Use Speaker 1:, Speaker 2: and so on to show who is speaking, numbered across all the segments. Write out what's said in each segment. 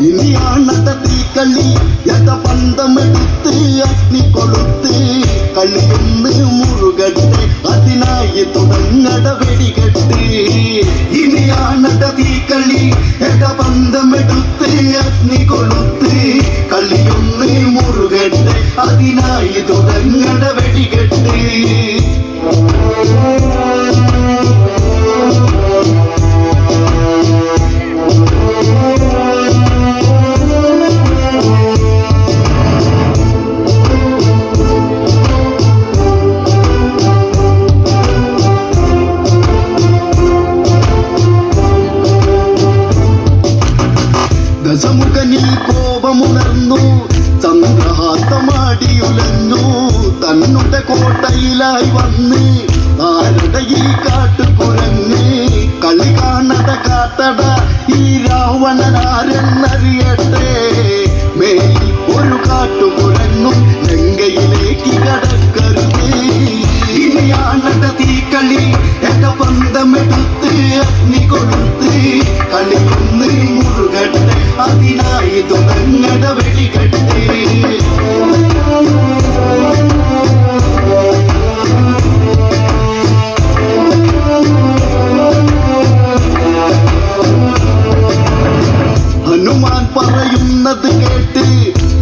Speaker 1: ഇനിയാണത്തെ തീക്കളി യഥപന്തമെടുത്ത് അഗ്നി കൊളുത്ത് കളിയൊന്ന് മുറുകട്ടെ അതിനായി തുടങ്ങട വെടികെട്ട്. ഇനിയാണത്തെ തീക്കളി യഥപന്തമെടുത്ത് അഗ്നി കൊളുത്ത് കളിയൊന്ന് മുറുകട്ടെ അതിനായി തുടങ്ങട വെടികെട്ട്. ദശമുഖനിൽ കോപമുണർന്നു ചന്ദ്രഹാസമാടിയുലഞ്ഞു തന്നുടെ കോട്ടയിലായി വന്ന് ആരുടെ ഈ കാട്ടുകുരങ്ങ് കളി കാണട കാട്ടട ഈ രാവണനാരെന്നറിയട്ടെ. മേലിൽ ഒരു കാട്ടുകുരങ്ങും ലങ്കയിലേക്ക് കടക്കരുത്. ഇനിയാണട തീക്കളി യഥപന്തമെടുത്ത് അഗ്നി കൊളുത്ത് കളിയൊന്ന് മുറുകട്ടെ അതിനായി തുടങ്ങട വെടികെട്ട്. ഹനുമാൻ പറയുന്നത് കേട്ട്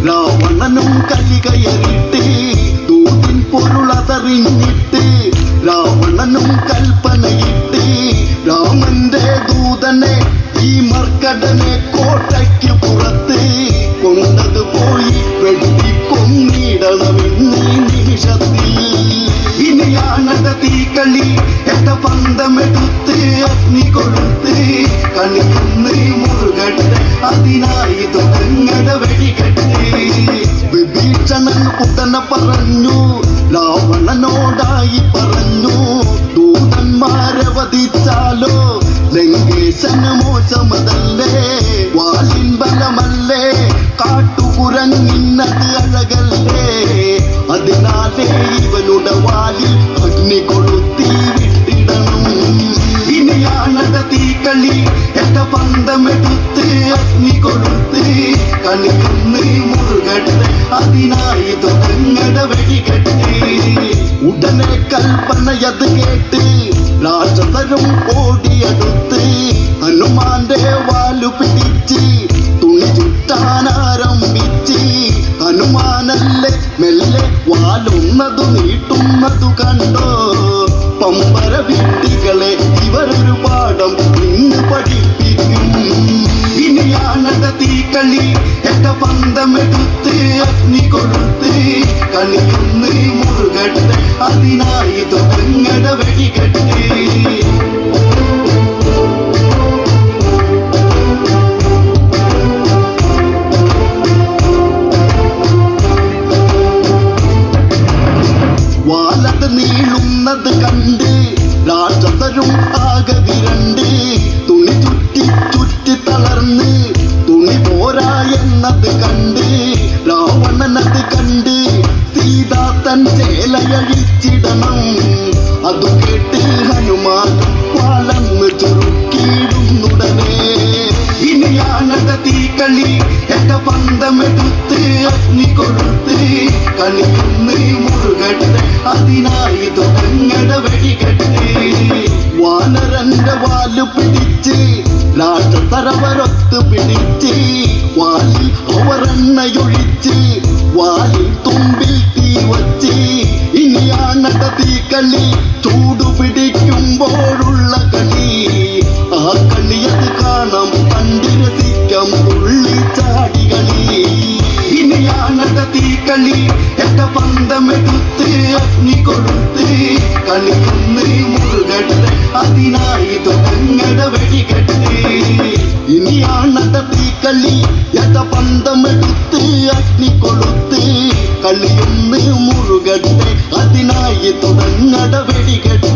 Speaker 1: രാവണനും കലി കയറിട്ട് ദൂതിൻ പൊരുളതറിഞ്ഞിട്ട് രാവണനും കൽപ്പനയിട്ട് രാമന്റെ ദൂതനെ ഈ മർക്കടനെ കോട്ടയ്ക്ക് പുറത്ത് കൊണ്ടത് പോയി വെട്ടിക്കൊന്നിടണമെന്നീ നിമിഷത്തിൽ. ഇനിയാണട തീക്കളി യഥപന്തമെടുത്ത് അഗ്നി കൊളുത്ത് കളിയൊന്ന് മുറുകട്ടെ അതിനായി തുടങ്ങട വെടികെട്ട്. വിഭീഷണൻ ഉടനെ പറഞ്ഞു രാവണനോടായി പറഞ്ഞു ദൂതന്മാരെ വധിച്ചാലോ ലങ്കേശന് മോശമതല്ലേ വാലിൻ ബലമല്ലേ കാട്ടുകുരങ്ങിന്നത് അഴകല്ലേ അതിനാലേ ഇവനുടെ വാലിൽ അഗ്നി കൊളുത്തി വിട്ടിടണം. ഇനിയാണട തീക്കളി യഥപന്തമെടുത്ത് അഗ്നി കൊളുത്ത് കളിയൊന്ന് മുറുകട്ടെ അതിനായി തുടങ്ങട വെടികെട്ട്. ഉടനെ കൽപ്പനയത് കേട്ട് രാക്ഷസരും ഓടിയടുത്ത് ഹനുമാന്റെ വാലു പിടിച്ച് തുണി ചുറ്റാനാരംഭിച്ച് ഹനുമാനല്ലേ മെല്ലെ വാലൊന്നതു നീട്ടുന്നതു കണ്ടോ പമ്പര വിട്ടികളെ ഇവരൊരു പാഠം ഇന്ന് പഠിപ്പിക്കും. ഇനിയാണട തീക്കളി യഥപന്തമെടുത്ത് അഗ്നി കൊളുത്ത് കളിയൊന്ന് മുറുകട്ടെ അതിനായി തുടങ്ങട വെടികെട്ട്. വാലത് നീളുന്നത് കണ്ട് രാക്ഷസരും ആകെ വിരണ്ട് തുണി ചുറ്റി ചുറ്റി തളർന്ന് തുണി പോരാ എന്നത് കണ്ട് രാവണനത് കണ്ട് സീതാ തൻ ചേലയഴിച്ചിടണം. അതു കേട്ട് ഹനുമാൻ വാളന്ന് ചുരുക്കിയിടുന്നുടനെ. ഇനിയാണട തീക്കളി യഥപന്തമെടുത്ത് അഗ്നി കൊളുത്ത് കളിയൊന്ന് മുറുകട്ടെ അതിനായി തുടങ്ങട വെടികെട്ട്. വാനരന്റെ വാലു പിടിച്ച് രാക്ഷസരവരൊത്ത് പിടിച്ച് വാലിൽ അവരെണ്ണയൊഴിച്ച് വാലിൽ തുമ്പിൽ തീ വച്ച് ഇനിയാണട തീക്കളി ചൂടുപിടിക്കുമ്പോഴുള്ള കളി. ആ കളിയത് കാണാം കണ്ടു രസിക്കാം തുള്ളിച്ചാടി കളി. ഇനിയാണട തീക്കളി യഥപന്തമെടുത്ത് അഗ്നി കൊളുത്ത് കളിയൊന്ന് മുറുകട്ടെ അതിനായി തുടങ്ങട വെടികെട്ട്. ഇനിയാണട തീക്കളി യഥപന്തമെടുത്ത് അഗ്നി കൊളുത്ത് കളിയൊന്ന് മുറുകട്ടെ അതിനായി തുടങ്ങട വെടികെട്ട്.